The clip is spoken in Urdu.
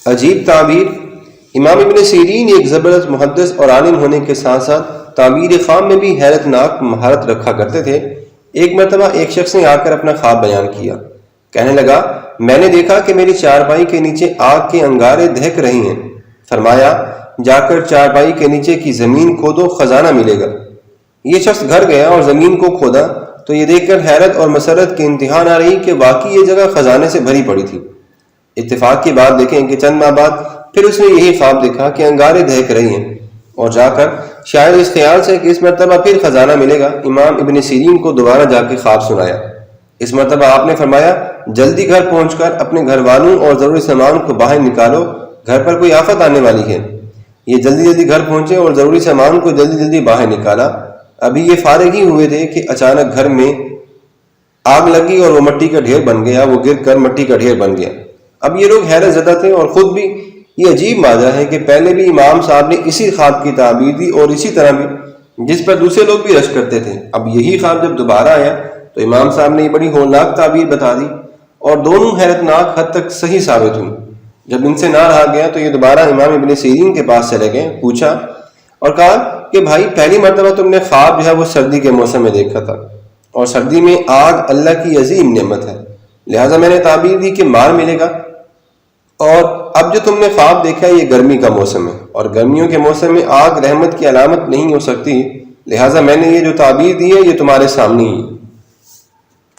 عجیب تعبیر۔ امام ابن سیرین ایک زبردست محدث اور عالم ہونے کے ساتھ ساتھ تعبیر خام میں بھی حیرت ناک مہارت رکھا کرتے تھے۔ ایک مرتبہ ایک شخص نے آ کر اپنا خواب بیان کیا۔ کہنے لگا، میں نے دیکھا کہ میری چارپائی کے نیچے آگ کے انگارے دہک رہی ہیں۔ فرمایا، جا کر چارپائی کے نیچے کی زمین کھودو، خزانہ ملے گا۔ یہ شخص گھر گیا اور زمین کو کھودا تو یہ دیکھ کر حیرت اور مسرت کی انتہا نہ رہی کہ واقعی یہ جگہ خزانے سے بھری پڑی تھی۔ اتفاق کی بات دیکھیں کہ چند ماہ بعد پھر اس نے یہی خواب دیکھا کہ انگارے دہک رہی ہیں، اور جا کر شاید اس خیال سے کہ اس مرتبہ پھر خزانہ ملے گا، امام ابن سیرین کو دوبارہ جا کے خواب سنایا۔ اس مرتبہ آپ نے فرمایا، جلدی گھر پہنچ کر اپنے گھر والوں اور ضروری سامان کو باہر نکالو، گھر پر کوئی آفت آنے والی ہے۔ یہ جلدی جلدی گھر پہنچے اور ضروری سامان کو جلدی جلدی باہر نکالا۔ ابھی یہ فارغ ہی ہوئے تھے کہ اچانک گھر میں آگ لگی اور وہ مٹی کا ڈھیر بن گیا، وہ گر کر مٹی کا ڈھیر بن گیا۔ اب یہ لوگ حیرت زدہ تھے اور خود بھی۔ یہ عجیب ماجرا ہے کہ پہلے بھی امام صاحب نے اسی خواب کی تعبیر دی اور اسی طرح بھی، جس پر دوسرے لوگ بھی رشک کرتے تھے۔ اب یہی خواب جب دوبارہ آیا تو امام صاحب نے یہ بڑی ہولناک تعبیر بتا دی، اور دونوں حیرت ناک حد تک صحیح ثابت ہوئی۔ جب ان سے نہ رہا گیا تو یہ دوبارہ امام ابن سیرین کے پاس چلے گئے، پوچھا اور کہا کہ بھائی، پہلی مرتبہ تم نے خواب جو ہے وہ سردی کے موسم میں دیکھا تھا، اور سردی میں آگ اللہ کی عظیم نعمت ہے، لہٰذا میں نے تعبیر دی کہ مال ملے گا۔ اور اب جو تم نے خواب دیکھا ہے یہ گرمی کا موسم ہے، اور گرمیوں کے موسم میں آگ رحمت کی علامت نہیں ہو سکتی، لہٰذا میں نے یہ جو تعبیر دی ہے یہ تمہارے سامنے ہی